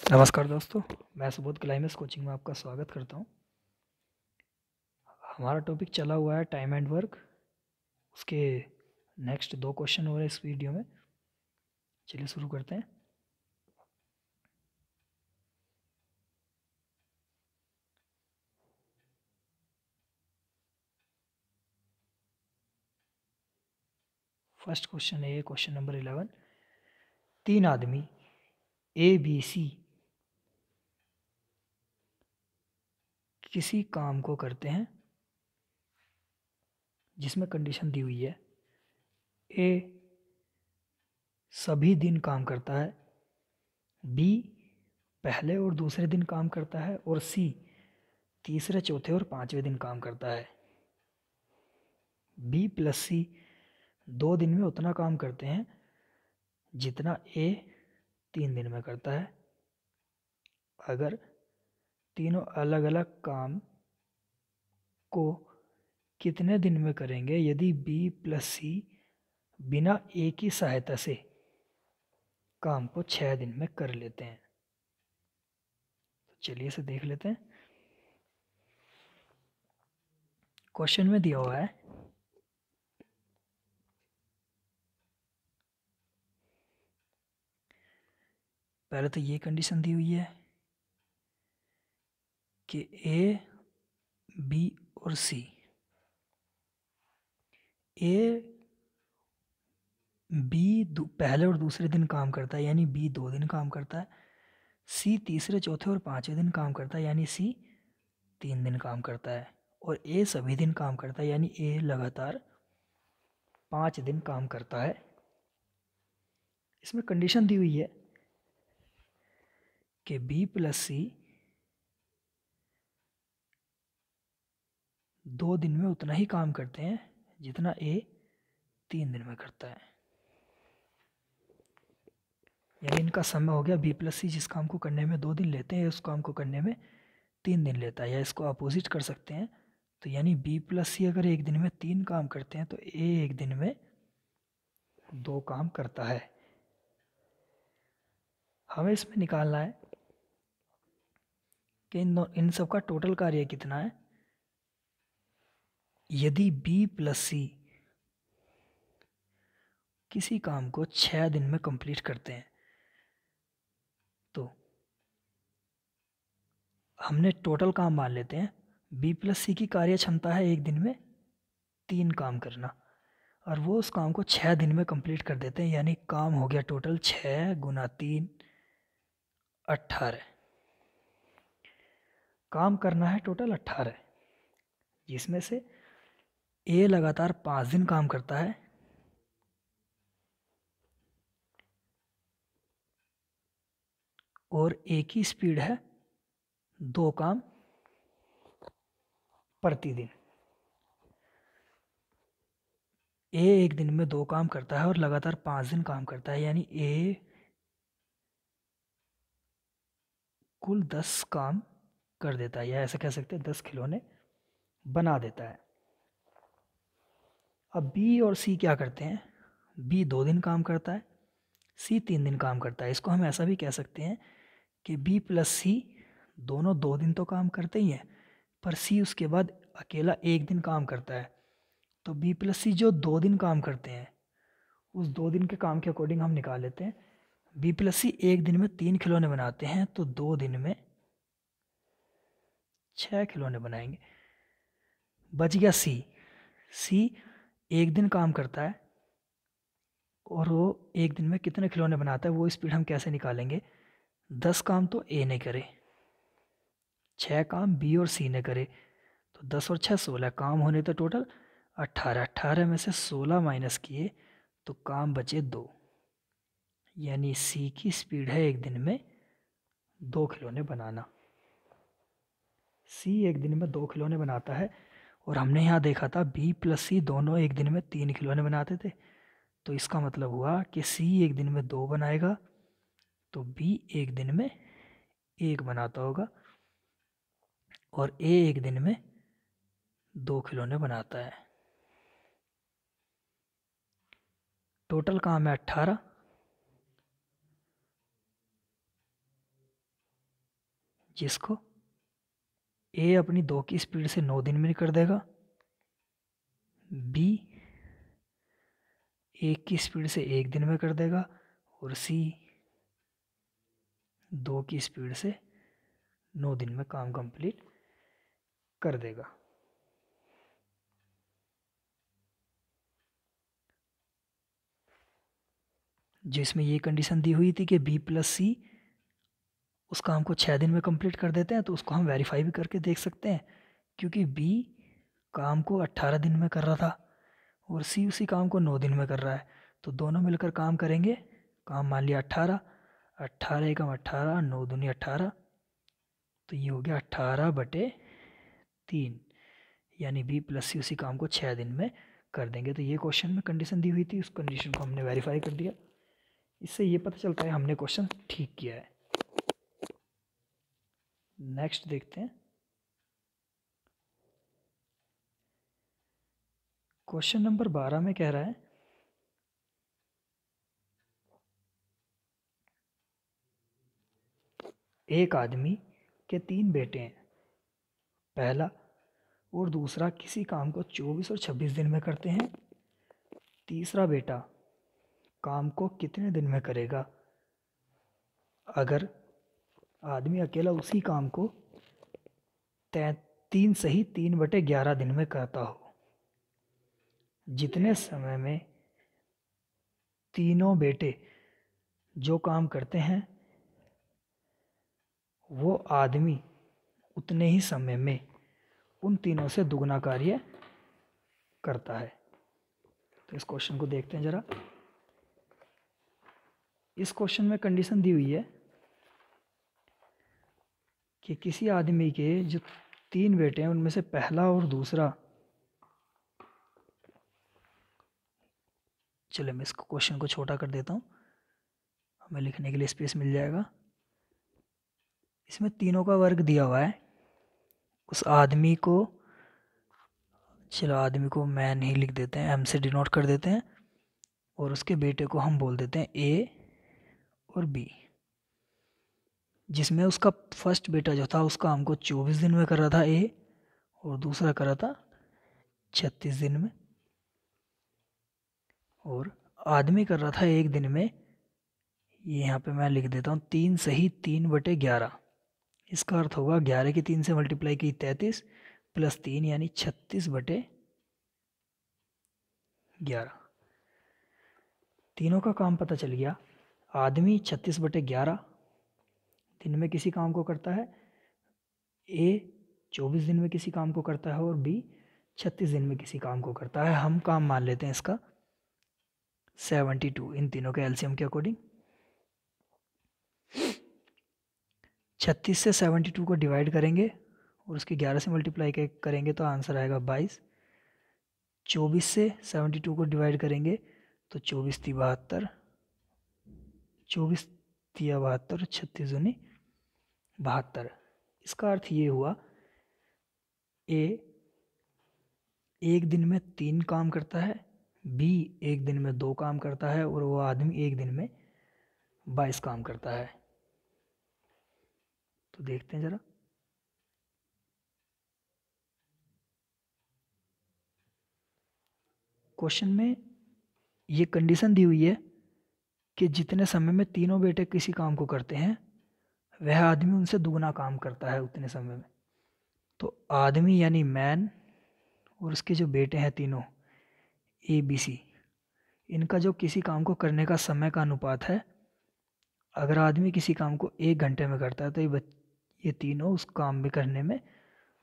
नमस्कार दोस्तों, मैं सुबोध क्लाइमेक्स कोचिंग में आपका स्वागत करता हूं। हमारा टॉपिक चला हुआ है टाइम एंड वर्क। उसके नेक्स्ट 2 क्वेश्चन हो रहे हैं इस वीडियो में। चलिए शुरू करते हैं। फर्स्ट क्वेश्चन है, क्वेश्चन नंबर 11। 3 आदमी ए बी सी किसी काम को करते हैं जिसमें कंडीशन दी हुई है। ए सभी दिन काम करता है, बी पहले और दूसरे दिन काम करता है, और सी तीसरे, चौथे और पांचवें दिन काम करता है। बी प्लस सी 2 दिन में उतना काम करते हैं जितना ए 3 दिन में करता है। अगर तीनों अलग अलग काम को कितने दिन में करेंगे यदि बी प्लस सी बिना ए की सहायता से काम को 6 दिन में कर लेते हैं। तो चलिए इसे देख लेते हैं। क्वेश्चन में दिया हुआ है पहले तो ये कंडीशन दी हुई है कि ए बी और सी, ए बी पहले और दूसरे दिन काम करता है यानी बी 2 दिन काम करता है, सी तीसरे, चौथे और पांचवें दिन काम करता है यानी सी 3 दिन काम करता है, और ए सभी दिन काम करता है यानी ए लगातार 5 दिन काम करता है। इसमें कंडीशन दी हुई है कि बी प्लस सी 2 दिन में उतना ही काम करते हैं जितना ए 3 दिन में करता है। यानी इनका समय हो गया बी प्लस सी जिस काम को करने में 2 दिन लेते हैं उस काम को करने में 3 दिन लेता है, या इसको अपोजिट कर सकते हैं। तो यानी बी प्लस सी अगर एक दिन में 3 काम करते हैं तो ए एक दिन में 2 काम करता है। हमें इसमें निकालना है कि इन सब का टोटल कार्य कितना है। यदि बी प्लस सी किसी काम को 6 दिन में कंप्लीट करते हैं तो हमने टोटल काम मान लेते हैं। बी प्लस सी की कार्य क्षमता है एक दिन में 3 काम करना, और वो उस काम को 6 दिन में कंप्लीट कर देते हैं। यानी काम हो गया टोटल 6 गुना 3 18। काम करना है टोटल 18, जिसमें से ए लगातार 5 दिन काम करता है, और ए की स्पीड है 2 काम प्रतिदिन। ए एक दिन में 2 काम करता है और लगातार 5 दिन काम करता है यानी ए कुल 10 काम कर देता है, या ऐसे कह सकते हैं 10 खिलौने बना देता है। अब बी और सी क्या करते हैं। बी 2 दिन काम करता है, सी 3 दिन काम करता है। इसको हम ऐसा भी कह सकते हैं कि बी प्लस सी दोनों 2 दिन तो काम करते ही हैं, पर सी उसके बाद अकेला 1 दिन काम करता है। तो बी प्लस सी जो 2 दिन काम करते हैं उस 2 दिन के काम के अकॉर्डिंग हम निकाल लेते हैं। बी प्लस सी एक दिन में 3 खिलौने बनाते हैं तो 2 दिन में 6 खिलौने बनाएंगे। बच गया सी। सी एक दिन काम करता है और वो एक दिन में कितने खिलौने बनाता है वो स्पीड हम कैसे निकालेंगे। 10 काम तो ए ने करे, 6 काम बी और सी ने करे, तो 10 और 6 16 काम होने तो टोटल 18। 18 में से 16 माइनस किए तो काम बचे 2, यानी सी की स्पीड है एक दिन में 2 खिलौने बनाना। सी एक दिन में 2 खिलौने बनाता है, और हमने यहाँ देखा था बी प्लस सी दोनों एक दिन में 3 खिलौने बनाते थे। तो इसका मतलब हुआ कि सी एक दिन में 2 बनाएगा तो बी एक दिन में 1 बनाता होगा, और ए एक दिन में 2 खिलौने बनाता है। टोटल काम है 18, जिसको ए अपनी 2 की स्पीड से 9 दिन में कर देगा, बी 1 की स्पीड से 1 दिन में कर देगा, और सी 2 की स्पीड से 9 दिन में काम कंप्लीट कर देगा। जिसमें ये कंडीशन दी हुई थी कि बी प्लस सी उस काम को 6 दिन में कंप्लीट कर देते हैं, तो उसको हम वेरीफाई भी करके देख सकते हैं, क्योंकि बी काम को 18 दिन में कर रहा था और सी उसी काम को 9 दिन में कर रहा है, तो दोनों मिलकर काम करेंगे। काम मान लिया 18, 18 एकम 18, 9 दूनी 18, तो ये हो गया 18/3, यानी बी प्लस सी उसी काम को 6 दिन में कर देंगे। तो ये क्वेश्चन में कंडीशन दी हुई थी, उस कंडीशन को हमने वेरीफाई कर दिया। इससे ये पता चलता है हमने क्वेश्चन ठीक किया है। नेक्स्ट देखते हैं। क्वेश्चन नंबर 12 में कह रहा है एक आदमी के 3 बेटे हैं, पहला और दूसरा किसी काम को 24 और 26 दिन में करते हैं, तीसरा बेटा काम को कितने दिन में करेगा अगर आदमी अकेला उसी काम को 3 दिन में करता हो। जितने समय में तीनों बेटे जो काम करते हैं वो आदमी उतने ही समय में उन तीनों से दुगना कार्य करता है। तो इस क्वेश्चन को देखते हैं जरा। इस क्वेश्चन में कंडीशन दी हुई है कि किसी आदमी के जो 3 बेटे हैं उनमें से पहला और दूसरा, चलो मैं इस क्वेश्चन को छोटा कर देता हूँ, हमें लिखने के लिए स्पेस मिल जाएगा। इसमें तीनों का वर्ग दिया हुआ है। उस आदमी को, चलो आदमी को मैन ही लिख देते हैं, एम से डिनोट कर देते हैं, और उसके बेटे को हम बोल देते हैं ए और बी। जिसमें उसका फर्स्ट बेटा जो था उसका हमको 24 दिन में कर रहा था ए, और दूसरा कर रहा था 36 दिन में, और आदमी कर रहा था 1 दिन में। ये यहाँ पे मैं लिख देता हूँ 3 सही 3/11। इसका अर्थ होगा 11 की 3 से मल्टीप्लाई की 33 प्लस 3 यानी 36/11। तीनों का काम पता चल गया। आदमी 36/11 दिन में किसी काम को करता है, ए 24 दिन में किसी काम को करता है, और बी 36 दिन में किसी काम को करता है। हम काम मान लेते हैं इसका 72 इन तीनों के एलसीएम के अकॉर्डिंग। 36 से 72 को डिवाइड करेंगे और उसके 11 से मल्टीप्लाई करेंगे तो आंसर आएगा 22। 24 से 72 को डिवाइड करेंगे तो 24 × 72, 24 × 72, 36 दूनी 72। इसका अर्थ ये हुआ ए 1 दिन में 3 काम करता है, बी 1 दिन में 2 काम करता है, और वो आदमी 1 दिन में 22 काम करता है। तो देखते हैं जरा। क्वेश्चन में ये कंडीशन दी हुई है कि जितने समय में तीनों बेटे किसी काम को करते हैं वह आदमी उनसे दुगना काम करता है उतने समय में। तो आदमी यानी मैन और उसके जो बेटे हैं तीनों ए बी सी, इनका जो किसी काम को करने का समय का अनुपात है, अगर आदमी किसी काम को 1 घंटे में करता है तो ये तीनों उस काम में करने में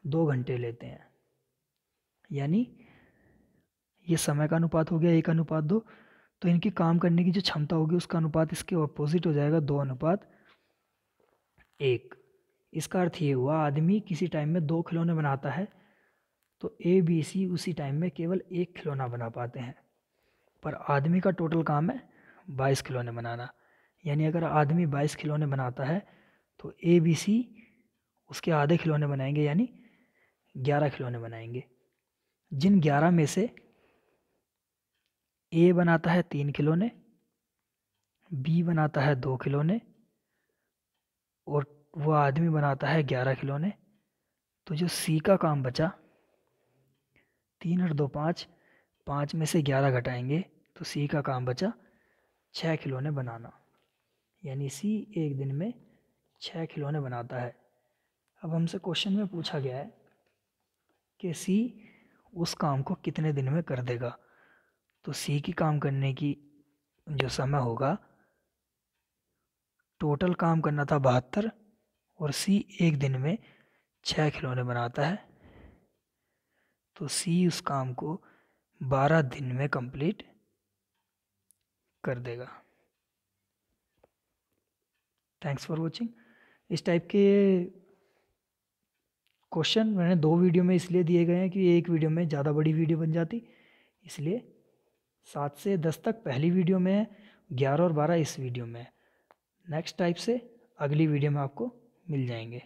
2 घंटे लेते हैं। यानी ये समय का अनुपात हो गया 1:2, तो इनकी काम करने की जो क्षमता होगी उसका अनुपात इसके ऑपोजिट हो जाएगा 2:1। इसका अर्थ ये हुआ आदमी किसी टाइम में 2 खिलौने बनाता है तो ए बी सी उसी टाइम में केवल 1 खिलौना बना पाते हैं, पर आदमी का टोटल काम है 22 खिलौने बनाना। यानी अगर आदमी 22 खिलौने बनाता है तो ए बी सी उसके आधे खिलौने बनाएंगे, यानी 11 खिलौने बनाएंगे। जिन 11 में से ए बनाता है 3 खिलौने, बी बनाता है 2 खिलौने, और वो आदमी बनाता है 11 खिलौने, तो जो सी का काम बचा 3 और 2 5, 5 में से 11 घटाएंगे तो सी का काम बचा 6 खिलौने बनाना, यानी सी एक दिन में 6 खिलौने बनाता है। अब हमसे क्वेश्चन में पूछा गया है कि सी उस काम को कितने दिन में कर देगा। तो सी की काम करने की जो समय होगा, टोटल काम करना था 72 और सी एक दिन में 6 खिलौने बनाता है, तो सी उस काम को 12 दिन में कंप्लीट कर देगा। Thanks for watching. इस टाइप के क्वेश्चन मैंने 2 वीडियो में इसलिए दिए गए हैं कि एक वीडियो में ज़्यादा बड़ी वीडियो बन जाती, इसलिए 7 से 10 तक पहली वीडियो में है, 11 और 12 इस वीडियो में है। नेक्स्ट टाइप से अगली वीडियो में आपको मिल जाएंगे।